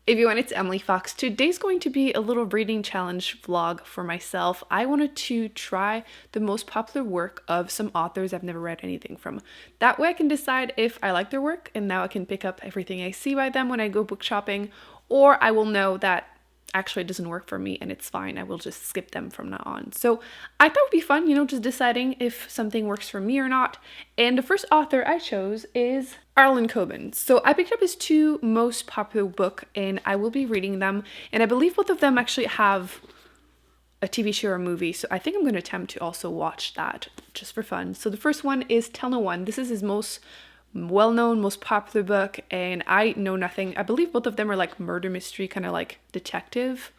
everyone, it's Emily Fox. Today's going to be a little reading challenge vlog for myself. I wanted to try the most popular work of some authors I've never read anything from. That way I can decide if I like their work, and now I can pick up everything I see by them when I go book shopping, or I will know that actually it doesn't work for me and it's fine. I will just skip them from now on. So I thought it would be fun, just deciding if something works for me or not. And the first author I chose is Harlan Coben. So I picked up his two most popular book and I will be reading them. And I believe both of them actually have a TV show or movie. So I think I'm going to attempt to also watch that just for fun. So the first one is Tell No One. This is his most well-known, most popular book, and I know nothing. I believe both of them are like murder mystery, kind of like detective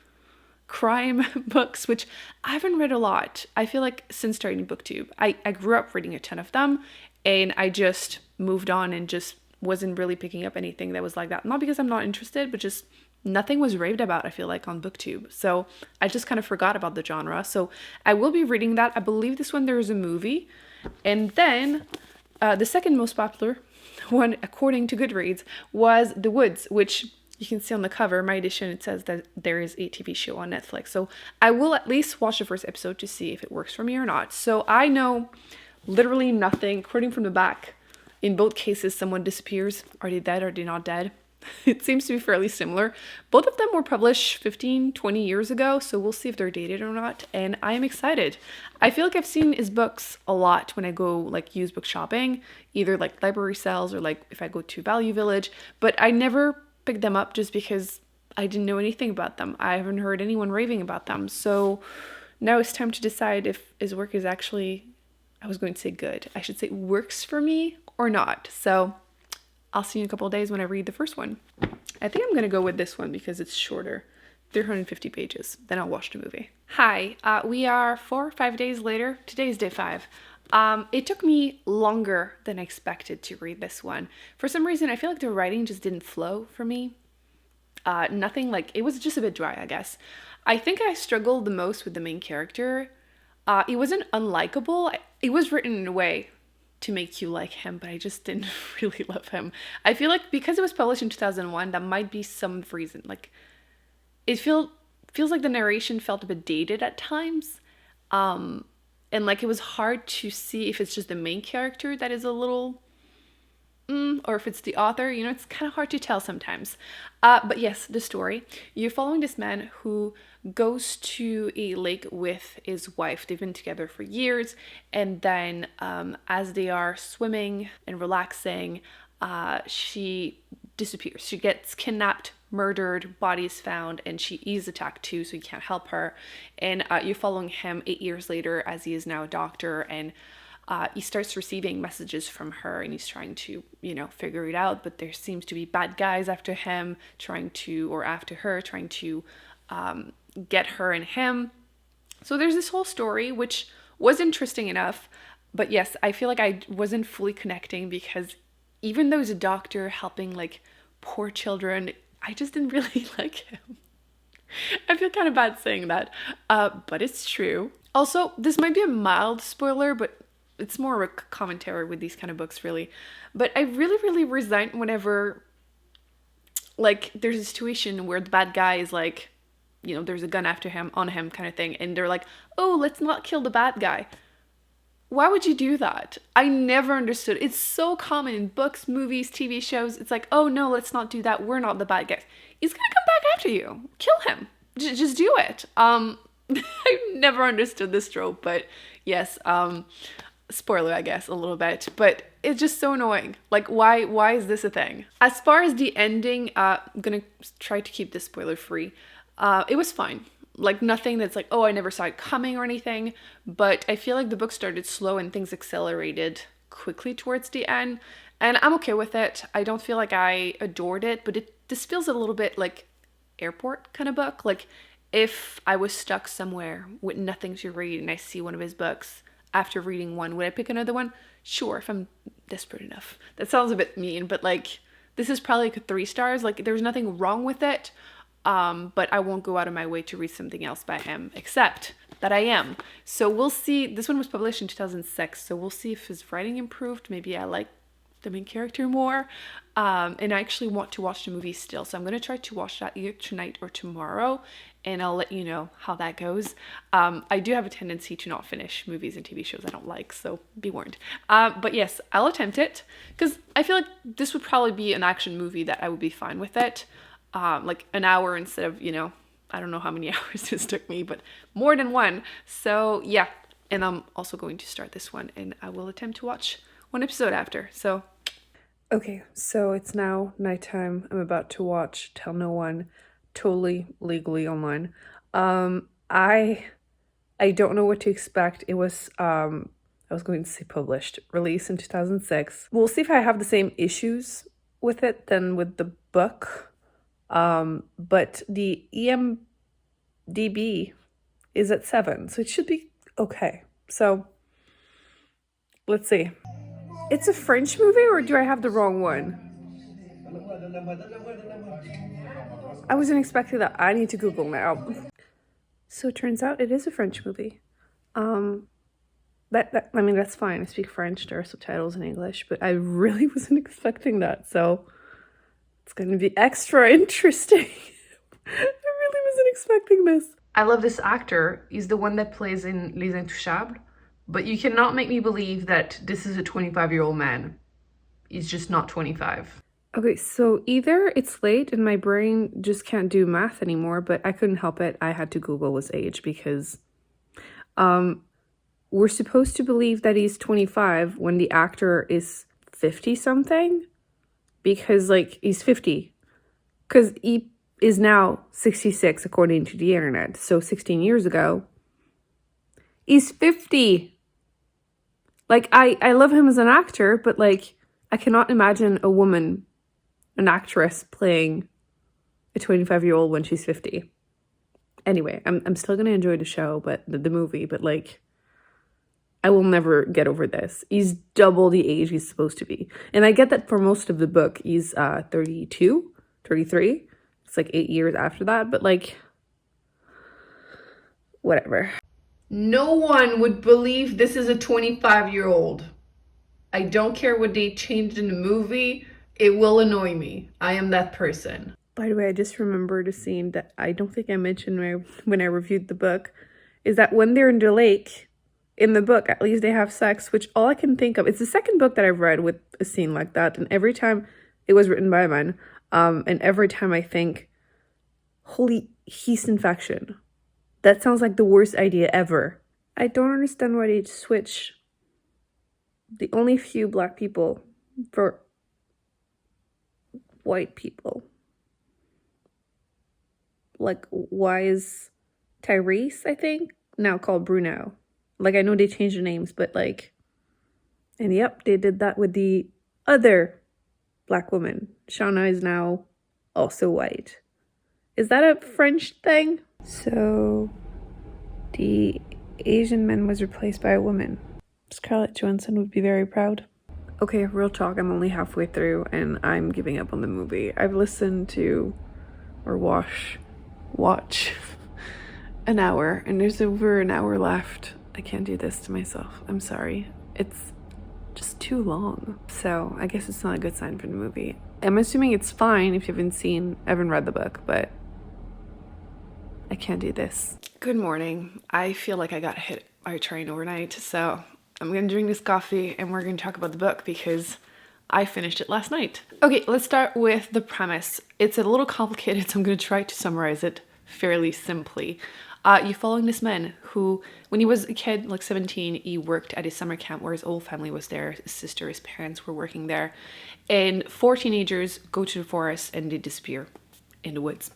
crime books, which I haven't read a lot. I feel like since starting Booktube, I grew up reading a ton of them, and I just moved on and just wasn't really picking up anything that was like that. Not because I'm not interested, but just nothing was raved about, I feel like, on Booktube. So I just kind of forgot about the genre. So I will be reading that. I believe this one there is a movie. And then the second most popular one, according to Goodreads, was The Woods, which you can see on the cover. My edition, it says that there is a TV show on Netflix. So I will at least watch the first episode to see if it works for me or not. So I know literally nothing. According from the back, in both cases, someone disappears. Are they dead? Are they not dead? It seems to be fairly similar. Both of them were published 15, 20 years ago, so we'll see if they're dated or not, and I am excited. I feel like I've seen his books a lot when I go like used book shopping, either like library sales or like if I go to Value Village, but I never picked them up just because I didn't know anything about them. I haven't heard anyone raving about them, so now it's time to decide if his work is actually, I was going to say good, I should say works for me or not. So I'll see you in a couple of days when I read the first one. I think I'm going to go with this one because it's shorter, 350 pages. Then I'll watch the movie. Hi, we are 4 or 5 days later. Today is day 5. It took me longer than I expected to read this one. For some reason, I feel like the writing just didn't flow for me. Nothing like, it was just a bit dry, I guess. I think I struggled the most with the main character. It wasn't unlikable. It was written in a way to make you like him, but I just didn't really love him. I feel like because it was published in 2001, that might be some reason. Like, it feels like the narration felt a bit dated at times. And like it was hard to see if it's just the main character that is a little or if it's the author, it's kind of hard to tell sometimes. But yes, the story. You're following this man who goes to a lake with his wife. They've been together for years. And then as they are swimming and relaxing, she disappears. She gets kidnapped, murdered, body is found, and she is attacked too, so he can't help her. And you're following him 8 years later as he is now a doctor, and he starts receiving messages from her, and he's trying to, figure it out, but there seems to be bad guys after him, after her, trying to get her and him. So there's this whole story, which was interesting enough, but yes, I feel like I wasn't fully connecting because even though he's a doctor helping like poor children, I just didn't really like him. I feel kind of bad saying that, but it's true. Also, this might be a mild spoiler, but it's more of a commentary with these kind of books, really. But I really, really resent whenever, like, there's a situation where the bad guy is like, there's a gun on him kind of thing. And they're like, oh, let's not kill the bad guy. Why would you do that? I never understood. It's so common in books, movies, TV shows. It's like, oh no, let's not do that. We're not the bad guys. He's gonna come back after you. Kill him. Just do it. I never understood this trope, but yes, spoiler, I guess, a little bit, but it's just so annoying. Like, why is this a thing? As far as the ending, I'm gonna try to keep this spoiler free. It was fine. Like, nothing that's like, oh, I never saw it coming or anything, but I feel like the book started slow and things accelerated quickly towards the end, and I'm okay with it. I don't feel like I adored it, but this feels a little bit like airport kind of book. Like, if I was stuck somewhere with nothing to read and I see one of his books, after reading one, would I pick another one? Sure, if I'm desperate enough. That sounds a bit mean, but like, this is probably like 3 stars. Like, there's nothing wrong with it, but I won't go out of my way to read something else by him, except that I am. So we'll see. This one was published in 2006, so we'll see if his writing improved. Maybe I like the main character more. And I actually want to watch the movie still. So I'm going to try to watch that either tonight or tomorrow. And I'll let you know how that goes. I do have a tendency to not finish movies and TV shows I don't like, so be warned. But yes, I'll attempt it because I feel like this would probably be an action movie that I would be fine with it. Like an hour instead of, I don't know how many hours this took me, but more than one. So yeah, and I'm also going to start this one and I will attempt to watch one episode after. So okay, so it's now nighttime. I'm about to watch Tell No One, totally legally online. I don't know what to expect. It was I was going to say published, released in 2006. We'll see if I have the same issues with it than with the book. But the EMDB is at 7, so it should be okay. So let's see. It's a French movie, or do I have the wrong one? I wasn't expecting that. I need to Google now. So it turns out it is a French movie. I mean, that's fine. I speak French. There are subtitles in English, but I really wasn't expecting that. So it's going to be extra interesting. I really wasn't expecting this. I love this actor. He's the one that plays in Les Intouchables. But you cannot make me believe that this is a 25-year-old man. He's just not 25. Okay, so either it's late and my brain just can't do math anymore, but I couldn't help it. I had to Google his age because we're supposed to believe that he's 25 when the actor is 50-something. Because, like, he's 50. Because he is now 66, according to the internet. So 16 years ago, he's 50. Like, I love him as an actor, but, like, I cannot imagine a woman, an actress, playing a 25-year-old when she's 50. Anyway, I'm still going to enjoy the show, but the movie, but, like, I will never get over this. He's double the age he's supposed to be. And I get that for most of the book, he's 32, 33. It's, like, 8 years after that, but, like, whatever. No one would believe this is a 25-year-old. I don't care what they changed in the movie. It will annoy me. I am that person. By the way, I just remembered a scene that I don't think I mentioned when I reviewed the book, is that when they're in the lake, in the book, at least they have sex, which all I can think of, it's the second book that I've read with a scene like that, and every time it was written by a man, and every time I think, holy yeast infection. That sounds like the worst idea ever. I don't understand why they switch the only few black people for white people. Like, why is Tyrese, I think, now called Bruno? Like, I know they changed the names, but, like, and yep, they did that with the other black woman. Shauna is now also white. Is that a French thing? So, the Asian man was replaced by a woman. Scarlett Johansson would be very proud. Okay, real talk, I'm only halfway through and I'm giving up on the movie. I've listened to, or watch an hour, and there's over an hour left. I can't do this to myself. I'm sorry. It's just too long. So, I guess it's not a good sign for the movie. I'm assuming it's fine if you haven't read the book, but I can't do this. Good morning. I feel like I got hit by a train overnight, so I'm gonna drink this coffee and we're gonna talk about the book because I finished it last night. Okay, let's start with the premise. It's a little complicated, so I'm gonna try to summarize it fairly simply. You're following this man who, when he was a kid, like 17, he worked at a summer camp where his whole family was there. His sister, his parents were working there. And 4 teenagers go to the forest and they disappear in the woods,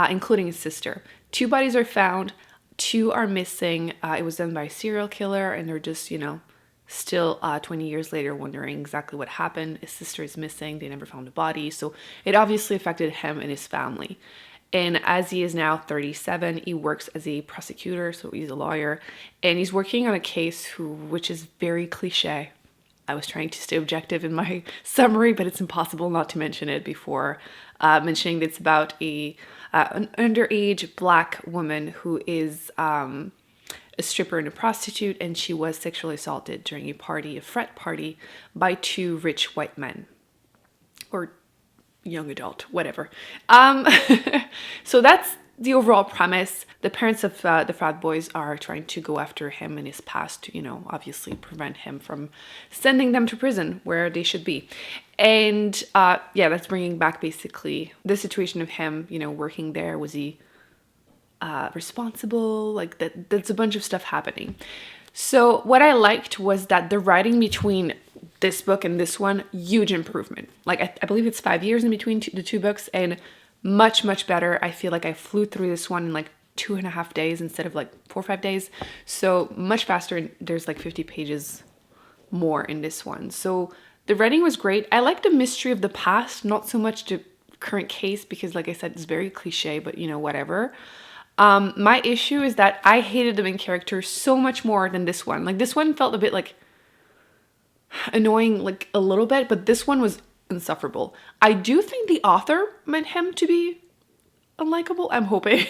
including his sister. 2 bodies are found, 2 are missing. It was done by a serial killer, and they're just, still 20 years later wondering exactly what happened. His sister is missing. They never found a body. So it obviously affected him and his family. And as he is now 37, he works as a prosecutor, so he's a lawyer, and he's working on a case which is very cliche. I was trying to stay objective in my summary, but it's impossible not to mention it before mentioning that it's about an underage black woman who is a stripper and a prostitute, and she was sexually assaulted during a frat party, by two rich white men. Or young adult, whatever. So that's the overall premise. The parents of the frat boys are trying to go after him in his past to, obviously prevent him from sending them to prison where they should be. And that's bringing back basically the situation of him, working there. Was he responsible? Like that's a bunch of stuff happening. So what I liked was that the writing between this book and this one, huge improvement. Like I believe it's 5 years in between the two books, and much, much better. I feel like I flew through this one in like 2.5 days instead of like 4 or 5 days. So much faster. There's like 50 pages more in this one. So the writing was great. I like the mystery of the past, not so much the current case, because like I said, it's very cliche, but whatever. My issue is that I hated the main character so much more than this one. Like this one felt a bit like annoying, like a little bit, but this one was insufferable. I do think the author meant him to be unlikable. I'm hoping.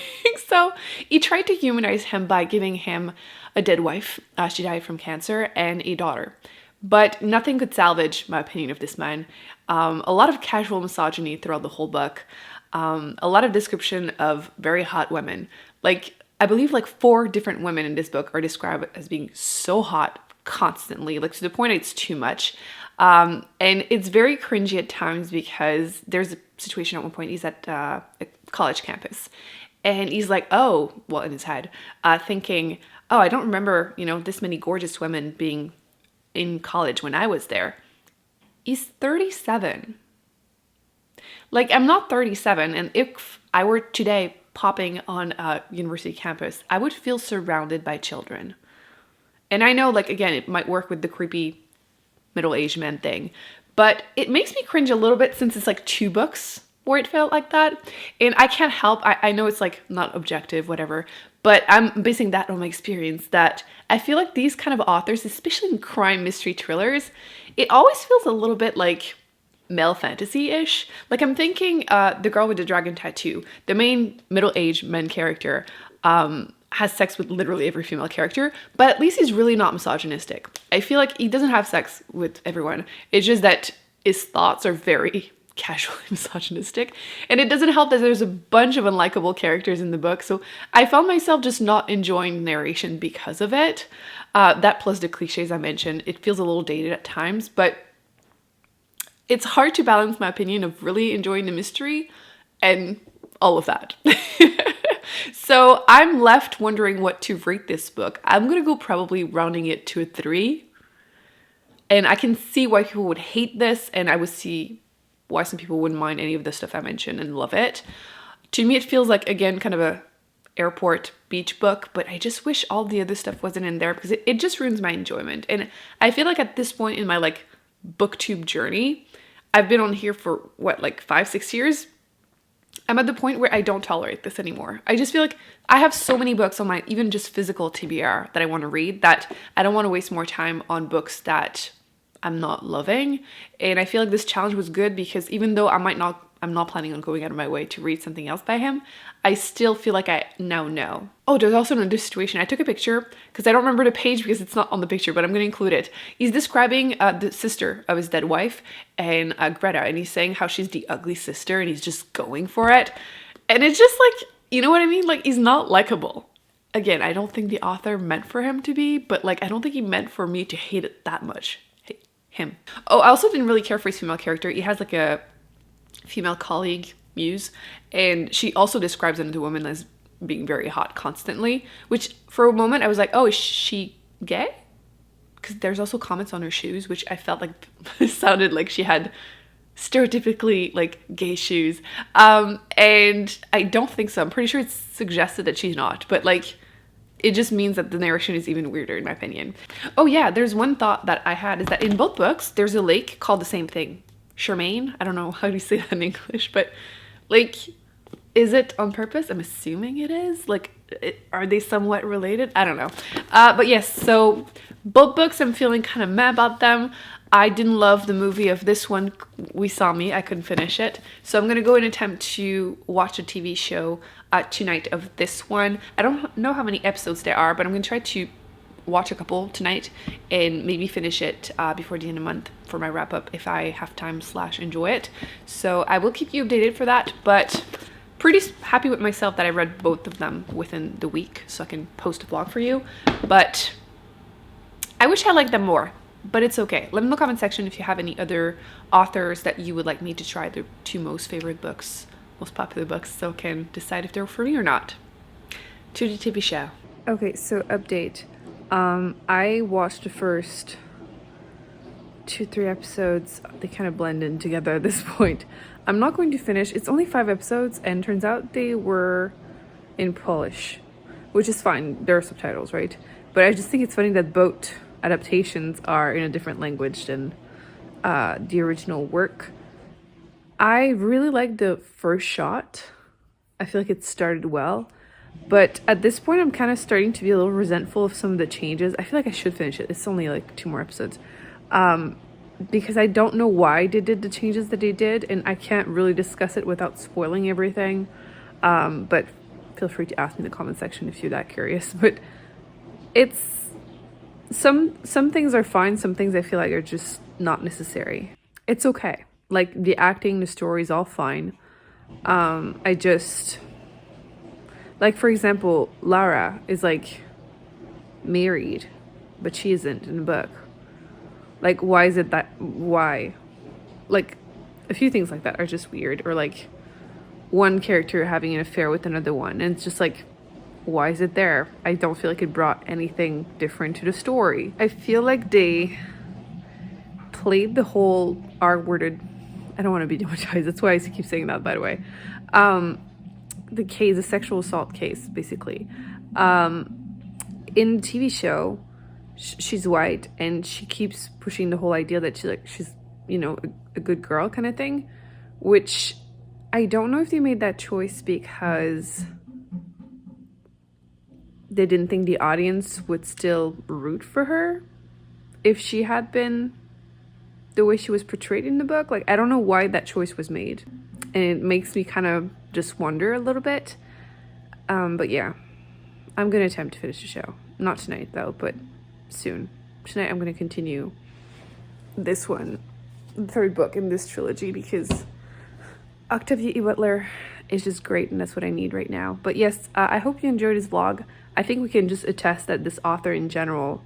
So he tried to humanize him by giving him a dead wife. She died from cancer, and a daughter. But nothing could salvage my opinion of this man. A lot of casual misogyny throughout the whole book. A lot of description of very hot women. Like, I believe like 4 different women in this book are described as being so hot constantly, like to the point it's too much. And it's very cringy at times, because there's a situation at one point he's at a college campus, and he's like, in his head, thinking, I don't remember, this many gorgeous women being in college when I was there. He's 37. Like, I'm not 37, and if I were today popping on a university campus, I would feel surrounded by children. And I know, like, again, it might work with the creepy middle-aged men thing, but it makes me cringe a little bit since it's like 2 books where it felt like that. And I can't help, I know it's like not objective, whatever, but I'm basing that on my experience, that I feel like these kind of authors, especially in crime mystery thrillers, it always feels a little bit like male fantasy-ish. Like I'm thinking The Girl with the Dragon Tattoo, the main middle-aged men character, has sex with literally every female character, but at least he's really not misogynistic. I feel like he doesn't have sex with everyone. It's just that his thoughts are very casually misogynistic, and it doesn't help that there's a bunch of unlikable characters in the book, so I found myself just not enjoying narration because of it. That plus the cliches I mentioned, it feels a little dated at times, but it's hard to balance my opinion of really enjoying the mystery and all of that. So I'm left wondering what to rate this book. I'm gonna go probably rounding it to a 3. And I can see why people would hate this, and I would see why some people wouldn't mind any of the stuff I mentioned and love it. To me, it feels like, again, kind of a airport beach book, but I just wish all the other stuff wasn't in there, because it just ruins my enjoyment. And I feel like at this point in my like booktube journey, I've been on here for what, like 5-6 years? I'm at the point where I don't tolerate this anymore. I just feel like I have so many books on my even just physical TBR that I want to read, that I don't want to waste more time on books that I'm not loving. And I feel like this challenge was good, because even though I'm not planning on going out of my way to read something else by him, I still feel like I now know. Oh, there's also another situation. I took a picture because I don't remember the page because it's not on the picture, but I'm going to include it. He's describing the sister of his dead wife, and Greta, and he's saying how she's the ugly sister, and he's just going for it. And it's just like, you know what I mean? Like, he's not likable. Again, I don't think the author meant for him to be, but like, I don't think he meant for me to hate it that much. Him. Oh, I also didn't really care for his female character. He has like a female colleague, Muse, and she also describes another woman as being very hot constantly, which for a moment I was like, oh, is she gay? Because there's also comments on her shoes, which I felt like sounded like she had stereotypically like gay shoes, and I don't think so. I'm pretty sure it's suggested that she's not, but like, it just means that the narration is even weirder in my opinion. Oh yeah, there's one thought that I had, is that in both books there's a lake called the same thing, Charmaine. I don't know how do you say that in English, but like, is it on purpose? I'm assuming it is. Like, are they somewhat related? I don't know. But yes, so both books I'm feeling kind of meh about them. I didn't love the movie of this one, We Saw Me. I couldn't finish it. So I'm going to go and attempt to watch a TV show tonight of this one. I don't know how many episodes there are, but I'm going to try to watch a couple tonight and maybe finish it before the end of the month for my wrap up if I have time / enjoy it. So I will keep you updated for that, but pretty happy with myself that I read both of them within the week so I can post a vlog for you. But I wish I liked them more, but it's okay. Let me know in the comment section if you have any other authors that you would like me to try the 2 most favorite books, most popular books, so I can decide if they're for me or not. To the TV show. Okay, so update. I watched the first 2-3 episodes. They kind of blend in together at this point. I'm not going to finish. It's only 5 episodes, and turns out they were in Polish, which is fine. There are subtitles, right? But I just think it's funny that both adaptations are in a different language than the original work. I really liked the first shot. I feel like it started well. But at this point, I'm kind of starting to be a little resentful of some of the changes. I feel like I should finish it. It's only like 2 more episodes. Because I don't know why they did the changes that they did, and I can't really discuss it without spoiling everything. But feel free to ask me in the comment section if you're that curious. But it's some things are fine, some things I feel like are just not necessary. It's okay. Like the acting, the story is all fine. I just, like, for example, Lara is like married, but she isn't in the book. Like, why is it that? Why? Like, a few things like that are just weird. Or like one character having an affair with another one, and it's just like, why is it there? I don't feel like it brought anything different to the story. I feel like they played the whole R-worded, I don't want to be demonetized, that's why I keep saying that, by the way. The case, the sexual assault case, basically. In the TV show, she's white, and she keeps pushing the whole idea that she's you know, a good girl kind of thing, which I don't know if they made that choice because they didn't think the audience would still root for her if she had been the way she was portrayed in the book. Like, I don't know why that choice was made, and it makes me kind of just wonder a little bit. But yeah, I'm gonna attempt to finish the show. Not tonight though, but soon. Tonight I'm gonna continue this one, the 3rd book in this trilogy, because Octavia E. Butler is just great, and that's what I need right now. But yes, I hope you enjoyed this vlog. I think we can just attest that this author in general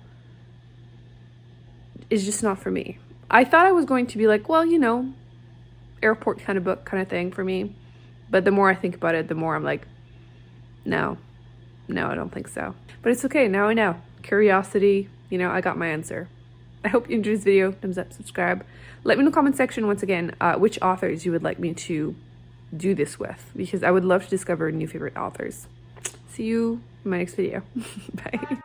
is just not for me. I thought I was going to be like, well, you know, airport kind of book kind of thing for me. But the more I think about it, the more I'm like, no, I don't think so. But it's okay, now I know. Curiosity, you know, I got my answer. I hope you enjoyed this video. Thumbs up, subscribe. Let me in the comment section once again which authors you would like me to do this with, because I would love to discover new favorite authors. See you in my next video. Bye.